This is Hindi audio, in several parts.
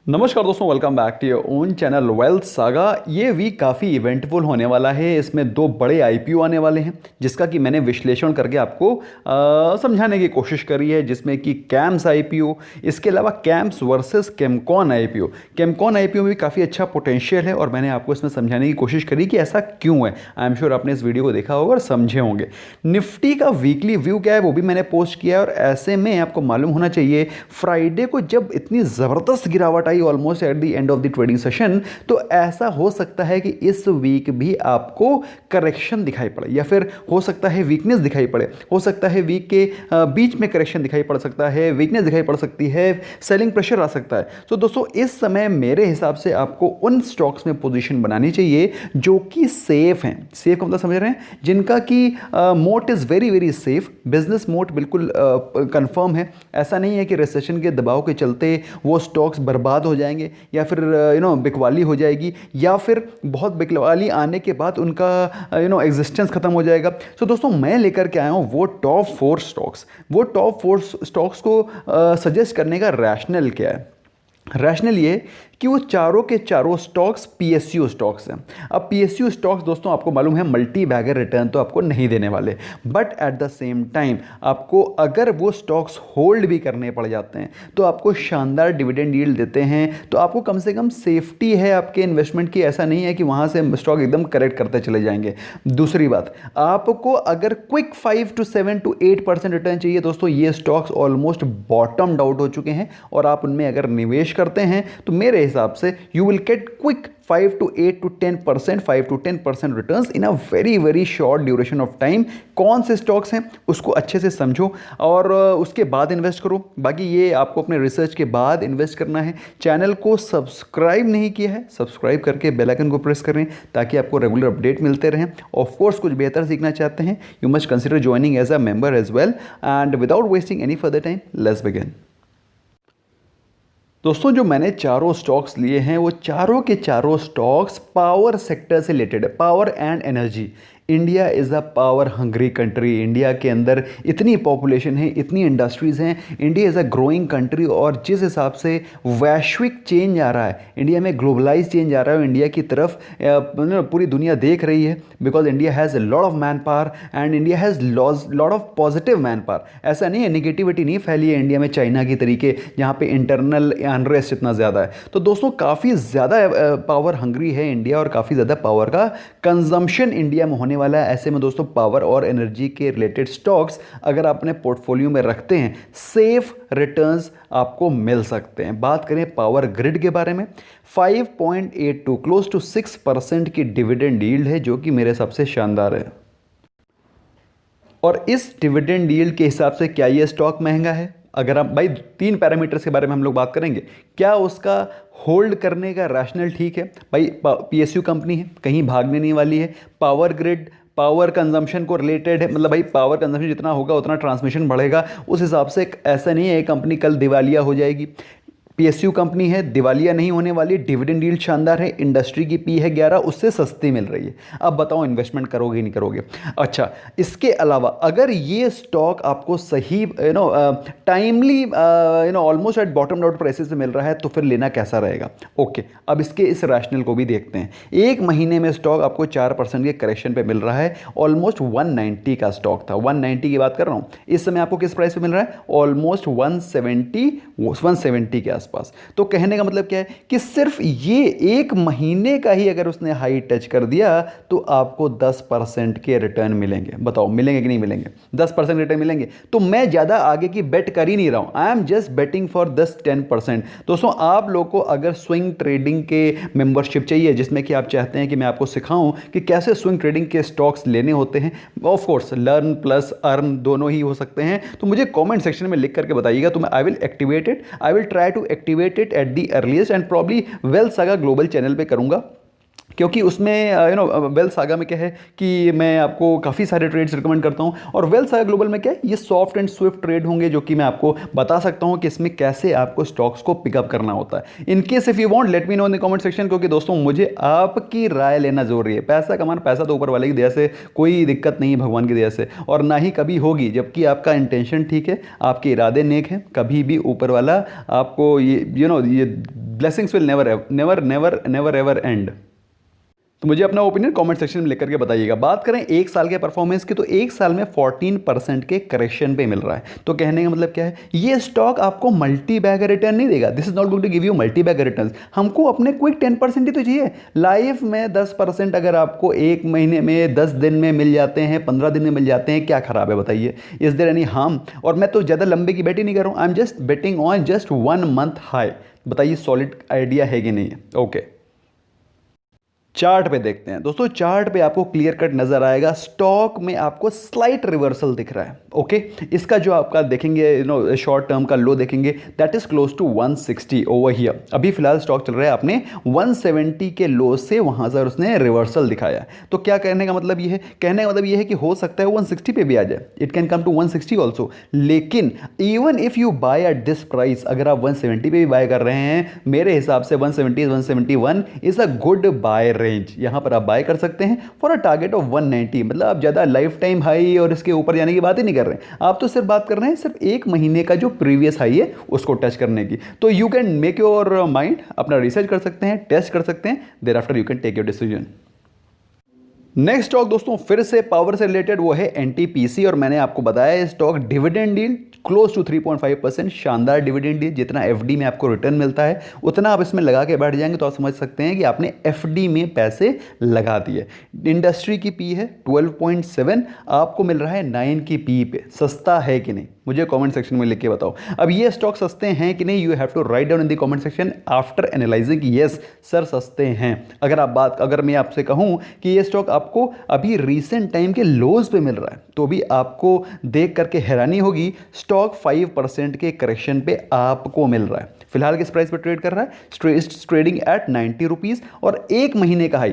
नमस्कार दोस्तों, welcome back to your own channel Wealth Saga. ये वीक काफ़ी इवेंटफुल होने वाला है। इसमें दो बड़े आईपीओ आने वाले हैं जिसका कि मैंने विश्लेषण करके आपको समझाने की कोशिश करी है, जिसमें कि कैम्स आईपीओ, इसके अलावा camps versus Chemcon IPO. Chemcon IPO में भी काफ़ी अच्छा पोटेंशियल है और मैंने आपको इसमें समझाने की कोशिश करी कि ऐसा क्यों है। आई एम श्योर आपने इस वीडियो को देखा होगा और समझे होंगे। निफ्टी का वीकली व्यू क्या है वो भी मैंने पोस्ट किया है और ऐसे में आपको मालूम होना चाहिए फ्राइडे को जब इतनी ज़बरदस्त गिरावट almost at the end of the trading session, तो ऐसा हो सकता है कि इस वीक भी आपको करेक्शन दिखाई पड़े या फिर हो सकता है वीकनेस दिखाई पड़े। हो सकता है वीक के बीच में करेक्शन दिखाई पड़ सकता है, वीकनेस दिखाई पड़ सकती है, सेलिंग प्रेशर आ सकता है। तो दोस्तों इस समय मेरे हिसाब से आपको उन स्टॉक्स में पोजीशन बनानी चाहिए जो कि सेफ हैं। सेफ का मतलब समझ रहे हैं, जिनका कि मोट is very very safe, business मोट बिल्कुल कंफर्म है। ऐसा नहीं है कि रिसेशन के दबाव के चलते वो स्टॉक्स बर्बाद हो जाएंगे या फिर बिकवाली हो जाएगी या फिर बहुत बिकवाली आने के बाद उनका एग्जिस्टेंस खत्म हो जाएगा। तो दोस्तों मैं लेकर के आया हूँ वो टॉप फोर स्टॉक्स को सजेस्ट करने का रैशनल क्या है। रैशनल ये कि वो चारों के चारों स्टॉक्स पीएसयू स्टॉक्स हैं। अब पीएसयू स्टॉक्स दोस्तों आपको मालूम है मल्टी बैगर रिटर्न तो आपको नहीं देने वाले, but at the same time आपको अगर वो स्टॉक्स होल्ड भी करने पड़ जाते हैं तो आपको शानदार डिविडेंड यील्ड देते हैं। तो आपको कम से कम सेफ्टी है आपके इन्वेस्टमेंट की। ऐसा नहीं है कि वहाँ से स्टॉक एकदम करेक्ट करते चले जाएंगे। दूसरी बात, आपको अगर क्विक 5 to 7 to 8% रिटर्न चाहिए दोस्तों, ये स्टॉक्स ऑलमोस्ट बॉटम्ड आउट हो चुके हैं और आप उनमें अगर निवेश करते हैं तो मेरे हिसाब से you will get quick 5 to 8 to 10% returns in a very very short duration of time. कौन से स्टॉक्स हैं उसको अच्छे से समझो और उसके बाद इन्वेस्ट करो। बाकी ये आपको अपने रिसर्च के बाद इन्वेस्ट करना है। चैनल को सब्सक्राइब नहीं किया है, सब्सक्राइब करके बेल आइकन को प्रेस करें ताकि आपको रेगुलर अपडेट मिलते रहें। ऑफ कोर्स कुछ बेहतर सीखना चाहते हैं, you must consider joining as a member as well. And without wasting any further time, let's begin. दोस्तों जो मैंने चारों स्टॉक्स लिए हैं वो चारों के चारों स्टॉक्स पावर सेक्टर से रिलेटेड है, power and energy. India is a power hungry country. India के अंदर इतनी पॉपुलेशन है, इतनी इंडस्ट्रीज़ हैं। India is a growing country और जिस हिसाब से वैश्विक चेंज आ रहा है, इंडिया में ग्लोबलाइज चेंज आ रहा है, इंडिया की तरफ पूरी दुनिया देख रही है। Because India has a lot of man power and India has lot of positive man power. ऐसा नहीं है, निगेटिविटी नहीं फैली है इंडिया में चाइना की तरीके, जहाँ पे इंटरनल अनरेस्ट इतना ज़्यादा है। तो दोस्तों काफ़ी ज़्यादा पावर हंग्री है इंडिया और काफ़ी ज़्यादा पावर का कंजम्पशन इंडिया में होने वाला है। ऐसे में दोस्तों पावर और एनर्जी के रिलेटेड स्टॉक्स अगर आप अपने पोर्टफोलियो में रखते हैं, सेफ रिटर्न्स आपको मिल सकते हैं। बात करें पावर ग्रिड के बारे में, 5.82 क्लोज टू 6% की डिविडेंड यील्ड है, जो कि मेरे हिसाब से शानदार है। और इस डिविडेंड यील्ड के हिसाब से क्या ये स्टॉक महंगा है? अगर आप भाई 3 पैरामीटर्स के बारे में हम लोग बात करेंगे, क्या उसका होल्ड करने का रैशनल ठीक है? भाई पीएसयू कंपनी है, कहीं भागने नहीं वाली है। पावर ग्रिड पावर कंजम्पशन को रिलेटेड है, मतलब भाई पावर कंजम्पशन जितना होगा उतना ट्रांसमिशन बढ़ेगा। उस हिसाब से ऐसा नहीं है ये कंपनी कल दिवालिया हो जाएगी। पीएसयू कंपनी है, दिवालिया नहीं होने वाली, डिविडेंड यील्ड शानदार है, इंडस्ट्री की पी है 11, उससे सस्ती मिल रही है। अब बताओ इन्वेस्टमेंट करोगे नहीं करोगे? अच्छा, इसके अलावा अगर ये स्टॉक आपको सही timely almost at bottom out prices में मिल रहा है तो फिर लेना कैसा रहेगा? ओके, अब इसके इस रैशनल को भी देखते हैं। एक महीने में स्टॉक आपको 4% के करेक्शन पे मिल रहा है। ऑलमोस्ट 190 का स्टॉक था, 190 की बात कर रहा हूँ। इस समय आपको किस प्राइस पे मिल रहा है? ऑलमोस्ट 170 के आसपास। तो कहने का मतलब क्या है कि सिर्फ ये एक महीने का ही अगर उसने हाई टच कर दिया तो आपको 10% के रिटर्न मिलेंगे। बताओ मिलेंगे कि नहीं मिलेंगे? 10% रिटर्न मिलेंगे। तो मैं ज़्यादा आगे की बेट कर ही नहीं रहा हूं, I am just betting for 10-10%। दोस्तों आप लोग को अगर स्विंग ट्रेडिंग के मेंबरशिप चाहिए जिसमें कि आप चाहते हैं कि मैं आपको सिखाऊं कि कैसे स्विंग ट्रेडिंग के स्टॉक्स लेने होते हैं, of course learn plus earn दोनों ही हो सकते हैं, तो मुझे कमेंट सेक्शन में लिख करके बताइएगा। तो मैं I will activate it, I will try to activate it at the earliest and probably Wealth Saga global channel पे करूंगा। क्योंकि उसमें वेल्थ सागा में क्या है कि मैं आपको काफ़ी सारे ट्रेड्स रिकमेंड करता हूं और वेल्थ सागा ग्लोबल में क्या है, ये सॉफ्ट एंड स्विफ्ट ट्रेड होंगे जो कि मैं आपको बता सकता हूं कि इसमें कैसे आपको स्टॉक्स को पिकअप करना होता है। In case if you want let me know in the comment section, क्योंकि दोस्तों मुझे आपकी राय लेना जरूरी है। पैसा कमाना, पैसा तो ऊपर वाले की दया से, कोई दिक्कत नहीं है भगवान की दया से, और ना ही कभी होगी, जबकि आपका इंटेंशन ठीक है, आपके इरादे नेक हैं, कभी भी ऊपर वाला आपको ये blessings will never never never never ever and. तो मुझे अपना ओपिनियन कमेंट सेक्शन में लिख करके बताइएगा। बात करें एक साल के परफॉर्मेंस की, तो एक साल में 14% के करेक्शन पे मिल रहा है। तो कहने का मतलब क्या है, ये स्टॉक आपको मल्टी बैग रिटर्न नहीं देगा। This is not going to give you multi bag return. हमको अपने क्विक 10% ही तो चाहिए। लाइफ में 10% अगर आपको एक महीने में, 10 दिन में मिल जाते हैं, 15 दिन में मिल जाते हैं, क्या खराब है बताइए? Is there any harm? और मैं तो ज़्यादा लंबे की बेट ही नहीं कर रहा हूँ, I am just betting on just 1 month high. बताइए सॉलिड आइडिया है कि नहीं है? ओके, चार्ट पे देखते हैं दोस्तों। चार्ट पे आपको क्लियर कट नजर आएगा, स्टॉक में आपको स्लाइट रिवर्सल दिख रहा है। ओके, इसका जो आपका देखेंगे शॉर्ट टर्म का लो देखेंगे, that is close to 160 over here. अभी फिलहाल स्टॉक चल रहा है अपने 170 के लो से, वहां से उसने रिवर्सल दिखाया। तो क्या कहने का मतलब ये है, कहने का मतलब ये है कि हो सकता है 160 पे भी आ जाए, it can come to 160 also. लेकिन even if you buy at this price, अगर आप 170 पे भी बाय कर रहे हैं, मेरे हिसाब से 170 171 is a good buy range. यहां पर आप बाय कर सकते हैं फॉर अ टारगेट ऑफ 190। मतलब आप ज़्यादा लाइफ टाइम हाई और इसके ऊपर जाने की बात ही नहीं कर रहे हैं, आप तो सिर्फ बात कर रहे हैं सिर्फ एक महीने का जो प्रीवियस हाई है उसको टच करने की। तो you can make your mind, अपना रिसर्च कर सकते हैं, टेस्ट कर सकते हैं, thereafter you can take your decision. Next stock दोस्तों फिर से पावर से रिलेटेड, वो है एनटीपीसी। और मैंने आपको बताया stock dividend yield close to 3.5%, शानदार डिविडेंड यील्ड। जितना एफडी में आपको रिटर्न मिलता है उतना आप इसमें लगा के बैठ जाएंगे तो आप समझ सकते हैं कि आपने एफडी में पैसे लगा दिए। इंडस्ट्री की पी है 12.7, आपको मिल रहा है 9 की पी पे। सस्ता है कि नहीं मुझे कमेंट सेक्शन में लिख के बताओ। अब ये स्टॉक सस्ते हैं कि नहीं, you have to write down in the comment section after analysing कि यस सर सस्ते हैं। अगर मैं आपसे कहूं कि ये स्टॉक आपको अभी रीसेंट टाइम के लोज पे मिल रहा है, तो भी आपको देख करके हैरानी होगी। स्टॉक 5% के करेक्शन पे आपको मिल रहा है। फिलहाल किस प्राइस पे ट्रेड कर रहा है? Trading at 90 rupees. और एक महीने का high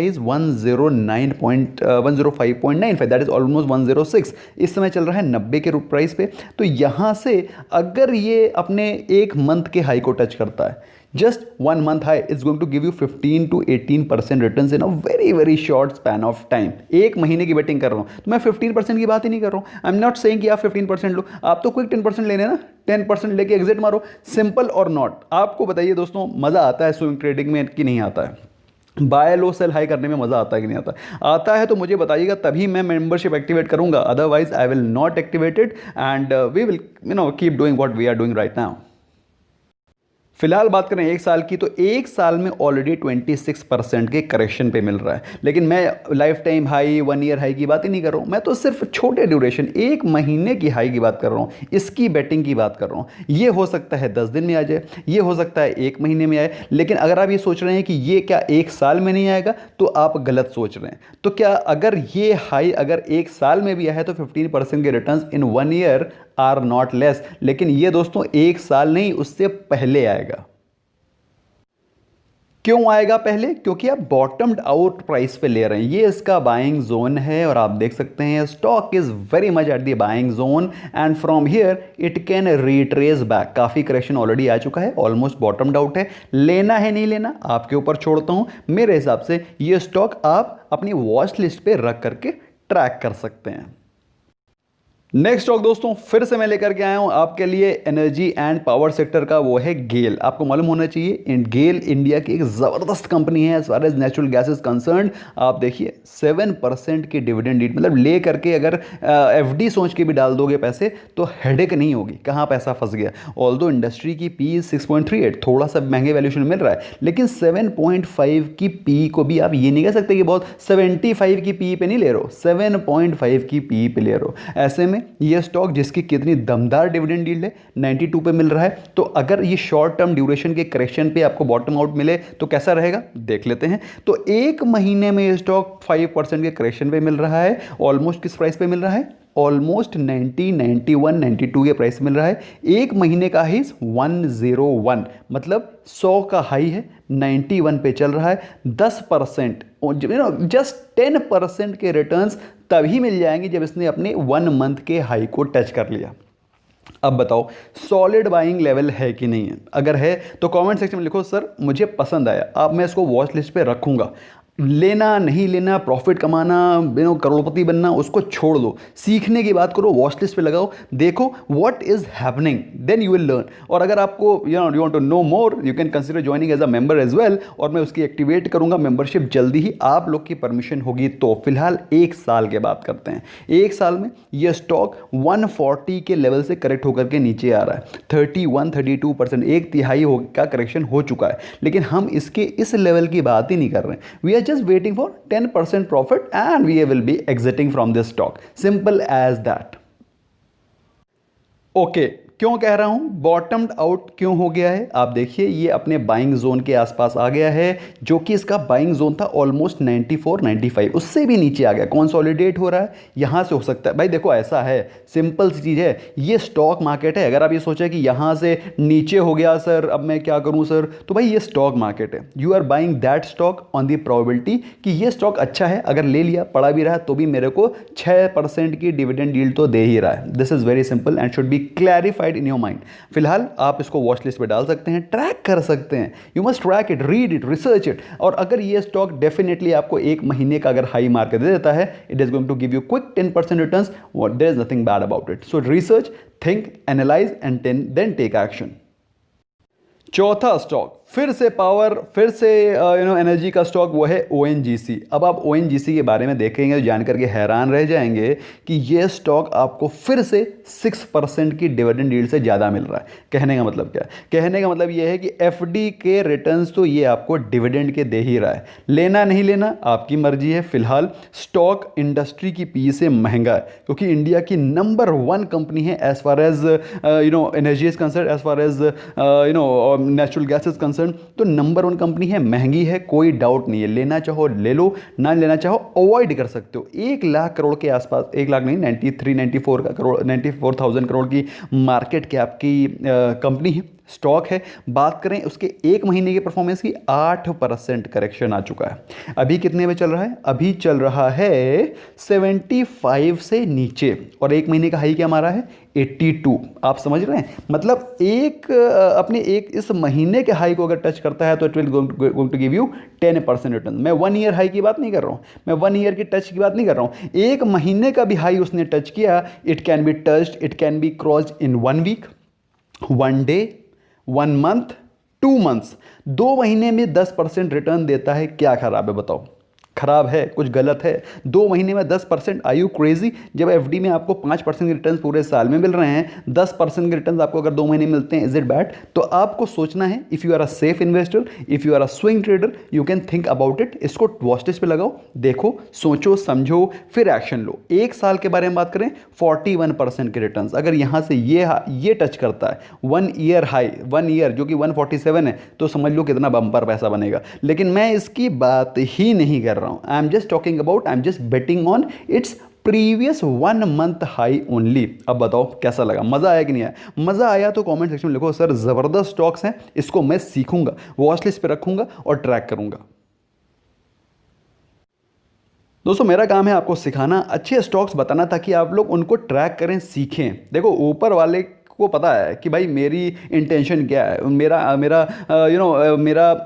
is 105.95, that is almost 106। इस समय चल रहा है 90 के प्राइस पे। तो यहां से अगर ये अपने एक मंथ के हाई को टच करता है, just 1 month high is going to give you 15 to 18% returns in a very very short span of time। एक महीने की बेटिंग कर रहा हूं तो मैं 15% की बात ही नहीं कर रहा हूं। आई एम नॉट सेइंग कि आप 15% लो, आप तो क्विक 10% लेने ना, 10% लेके एग्जिट मारो, सिंपल और नॉट। आपको बताइए दोस्तों, मजा आता है स्विंग ट्रेडिंग में कि नहीं आता है? बाय लो सेल हाई करने में मजा आता है कि नहीं आता? आता है तो मुझे बताइएगा, तभी मैं मेंबरशिप एक्टिवेट करूंगा, otherwise I will not activate it and we will keep doing what we are doing right now. फिलहाल बात करें एक साल की, तो एक साल में ऑलरेडी 26% के करेक्शन पे मिल रहा है। लेकिन मैं life time high, 1 year high की बात ही नहीं कर रहा हूँ, मैं तो सिर्फ छोटे ड्यूरेशन, एक महीने की हाई की बात कर रहा हूँ, इसकी बेटिंग की बात कर रहा हूँ। ये हो सकता है 10 दिन में आ जाए, ये हो सकता है एक महीने में आए। लेकिन अगर आप ये सोच रहे हैं कि ये क्या एक साल में नहीं आएगा, तो आप गलत सोच रहे हैं। तो क्या अगर ये हाई अगर एक साल में भी आया है तो 15% के returns in 1 year are not less. लेकिन ये दोस्तों एक साल नहीं, उससे पहले आएगा। क्यों आएगा पहले? क्योंकि आप बॉटम्ड आउट प्राइस पे ले रहे हैं, ये इसका बाइंग जोन है। और आप देख सकते हैं stock is very much at the buying zone and from here it can retrace back. काफ़ी करेक्शन ऑलरेडी आ चुका है, ऑलमोस्ट बॉटम्ड आउट है। लेना है नहीं लेना आपके ऊपर छोड़ता हूं। मेरे हिसाब से ये स्टॉक आप अपनी वॉच लिस्ट पे रख करके ट्रैक कर सकते हैं। नेक्स्ट स्टॉक दोस्तों फिर से मैं लेकर के आया हूं आपके लिए एनर्जी एंड पावर सेक्टर का, वो है गेल। आपको मालूम होना चाहिए गेल इंडिया की एक ज़बरदस्त कंपनी है as far as natural gas is concern. आप देखिए 7% की डिविडेंड यील्ड, मतलब ले करके अगर एफडी सोच के भी डाल दोगे पैसे तो हेडेक नहीं होगी कहाँ पैसा फंस गया। ऑल्दो इंडस्ट्री की पी 6.38, थोड़ा सा महंगे वैल्यूशन मिल रहा है, लेकिन 7.5 की पी को भी आप ये नहीं कह सकते कि बहुत 75 की पी पे नहीं ले रहे हो, 7.5 की पी पे ले रहे हो। ऐसे में ये स्टॉक जिसकी कितनी दमदार डिविडेंड यील्ड है 92 पे मिल रहा है, तो अगर ये शॉर्ट टर्म ड्यूरेशन के करेक्शन पे आपको बॉटम आउट मिले तो कैसा रहेगा देख लेते हैं। तो एक महीने में ये स्टॉक 5% के करेक्शन पे मिल रहा है। ऑलमोस्ट किस प्राइस पे मिल रहा है? ऑलमोस्ट 90, 91, 92 के प्राइस मिल रहा है। एक महीने का हाई 101, मतलब 100 का हाई है, 91 पे चल रहा है। 10% जस्ट 10% के रिटर्न्स तभी मिल जाएंगे जब इसने अपने 1 मंथ के हाई को टच कर लिया। अब बताओ सॉलिड बाइंग लेवल है कि नहीं है? अगर है तो कमेंट सेक्शन में लिखो सर मुझे पसंद आया, अब मैं इसको वॉच लिस्ट पे रखूंगा। लेना नहीं लेना, प्रॉफिट कमाना, करोड़पति बनना, उसको छोड़ दो, सीखने की बात करो, वॉच लिस्ट पे लगाओ, देखो what is happening, then you will learn. और अगर आपको you want to know more, you can consider joining as a member as well, और मैं उसकी एक्टिवेट करूंगा मेंबरशिप जल्दी ही, आप लोग की परमिशन होगी तो। फिलहाल एक साल के बात करते हैं। एक साल में ये स्टॉक 140 के लेवल से करेक्ट होकर के नीचे आ रहा है, 31-32%, एक तिहाई का करेक्शन हो चुका है। लेकिन हम इसके इस लेवल की बात ही नहीं कर रहे हैं। We are just waiting for 10% profit and we will be exiting from this stock. Simple as that. Okay. क्यों कह रहा हूं बॉटम्ड आउट क्यों हो गया है? आप देखिए ये अपने बाइंग जोन के आसपास आ गया है, जो कि इसका बाइंग जोन था ऑलमोस्ट 94-95, उससे भी नीचे आ गया, कंसोलिडेट हो रहा है, यहां से हो सकता है। भाई देखो ऐसा है, सिंपल सी चीज़ है, ये स्टॉक मार्केट है। अगर आप ये सोचें कि यहां से नीचे हो गया सर, अब मैं क्या करूं सर, तो भाई ये स्टॉक मार्केट है। You are buying that stock on the probability कि ये स्टॉक अच्छा है, अगर ले लिया पड़ा भी रहा तो भी मेरे को 6% की डिविडेंड यील्ड तो दे ही रहा है। This is very simple and should be clarified in your mind. फिलहाल आप इसको वॉच लिस्ट पे डाल सकते हैं, ट्रैक कर सकते हैं। You must track it, read it, research it. और अगर ये स्टॉक डेफिनेटली आपको एक महीने का अगर हाई मार्क दे देता है, it is going to give you quick 10% returns, there is nothing bad about it. So research, think, analyse and then take action. चौथा स्टॉक फिर से पावर, फिर से एनर्जी का स्टॉक, वो है ओएनजीसी। अब आप ओएनजीसी के बारे में देखेंगे तो जान करके हैरान रह जाएंगे कि ये स्टॉक आपको फिर से 6% की डिविडेंड यील्ड से ज़्यादा मिल रहा है। कहने का मतलब क्या है? कहने का मतलब ये है कि एफडी के रिटर्न्स तो ये आपको डिविडेंड के दे ही रहा है। लेना नहीं लेना आपकी मर्जी है। फिलहाल स्टॉक इंडस्ट्री की पी से महंगा है, क्योंकि इंडिया की नंबर 1 कंपनी है as far as energy is concern, as far as natural gas is concern. तो नंबर 1 कंपनी है, महंगी है, कोई डाउट नहीं है। लेना चाहो ले लो, ना लेना चाहो अवॉइड कर सकते हो। 1 लाख करोड़ के आसपास, 1 लाख नहीं, 94,000 करोड़ की मार्केट कैप की कंपनी है, स्टॉक है। बात करें उसके एक महीने की परफॉर्मेंस की, 8% करेक्शन आ चुका है। अभी कितने में चल रहा है? अभी चल रहा है 75 से नीचे, और एक महीने का हाई क्या मारा है? 82। आप समझ रहे हैं? मतलब अपने एक इस महीने के हाई को अगर टच करता है तो it will going to give you 10% return. मैं 1 ईयर हाई की बात नहीं कर रहा हूं, मैं 1 ईयर की टच की बात नहीं कर रहा हूं। एक महीने का भी हाई उसने टच किया, it can be touched, it can be crossed in 1 week, 1 day, 1 month, 2 months. 2 महीने में 10% रिटर्न देता है, क्या खराब है बताओ? खराब है? कुछ गलत है? 2 महीने में 10%, आर यू क्रेजी? जब एफडी में आपको 5% के रिटर्न पूरे साल में मिल रहे हैं, 10% के रिटर्न आपको अगर 2 महीने मिलते हैं, इज इट बैड? तो आपको सोचना है, if you are a safe investor, if you are a swing trader, you can think about it. इसको वॉच लिस्ट पे लगाओ, देखो, सोचो, समझो, फिर एक्शन लो। एक साल के बारे में बात करें, 41% के रिटर्न। अगर यहाँ से ये टच करता है 1 ईयर हाई, 1 ईयर जो कि 147 है, तो समझ लो कितना बम्पर पैसा बनेगा। लेकिन मैं इसकी बात ही नहीं कर रहा हूं। I am just talking about, I am just betting on its previous 1 month high only. अब बताओ कैसा लगा? मजा आया कि नहीं आया? मजा आया तो कमेंट सेक्शन में लिखो, सर जबरदस्त स्टॉक्स हैं, इसको मैं सीखूंगा, वॉच लिस्ट पे रखूंगा और ट्रैक करूंगा। दोस्तों मेरा काम है आपको सिखाना, अच्छे स्टॉक्स बताना, ताकि आप लोग उनको ट्रैक करें, सीखें। देखो ऊपर वाले को पता है कि भाई मेरी इंटेंशन क्या है, मेरा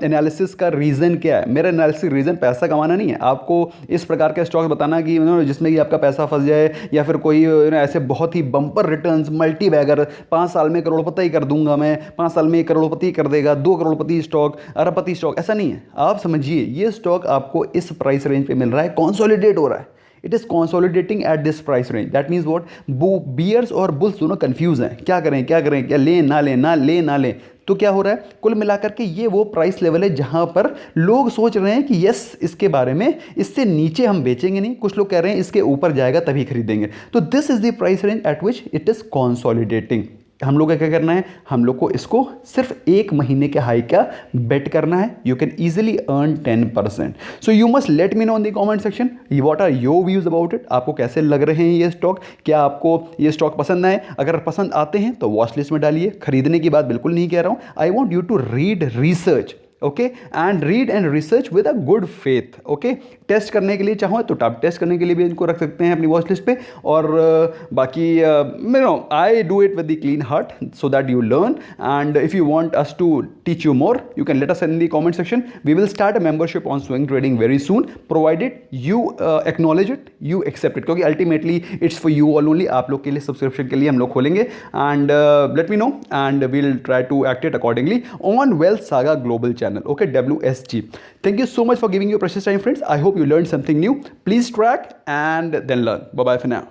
एनालिसिस का रीज़न क्या है। मेरा एनालिसिस रीज़न पैसा कमाना नहीं है, आपको इस प्रकार के स्टॉक्स बताना कि जिसमें कि आपका पैसा फंस जाए, या फिर कोई ऐसे बहुत ही बम्पर रिटर्न्स, मल्टी बैगर, 5 साल में करोड़पति ही कर दूंगा मैं, 5 साल में करोड़पति कर देगा, 2 करोड़पति स्टॉक, अरबपति स्टॉक, ऐसा नहीं है। आप समझिए, ये स्टॉक आपको इस प्राइस रेंज पे मिल रहा है, कंसोलिडेट हो रहा है। It is consolidating at this price range. That means what, bears और बुल्स दोनों कंफ्यूज हैं, क्या करें क्या करें, क्या लें ना लें, ना लें ना लें। तो क्या हो रहा है, कुल मिलाकर के ये वो प्राइस लेवल है जहां पर लोग सोच रहे हैं कि यस, इसके बारे में, इससे नीचे हम बेचेंगे नहीं। कुछ लोग कह रहे हैं इसके ऊपर जाएगा तभी खरीदेंगे। तो this is the price range at which it is consolidating. हम लोग का क्या करना है, हम लोग को इसको सिर्फ एक महीने के हाई का बेट करना है। You can easily earn 10%। So you must let me know in the comment section what are your views about it. आपको कैसे लग रहे हैं ये स्टॉक? क्या आपको ये स्टॉक पसंद आए? अगर पसंद आते हैं तो वॉच लिस्ट में डालिए, खरीदने की बात बिल्कुल नहीं कह रहा हूं। I want you to read, research, okay, and read and research with a good faith, okay. Test करने के लिए चाहो तो आप टेस्ट करने के लिए भी इनको रख सकते हैं अपनी वॉच लिस्ट पे, और बाकी I do it with the clean heart so that you learn, and if you want us to teach you more, you can let us in the comment section. We will start a membership on swing trading very soon, provided you acknowledge it, you accept it, क्योंकि ultimately it's for you all only. आप लोग के लिए सब्सक्रिप्शन के लिए हम लोग खोलेंगे, and let me know and we'll try to act it accordingly on Wealth Saga Global channel, okay, WSG. Thank you so much for giving your precious time, friends. I hope you learned something new. Please track and then learn. Bye bye for now.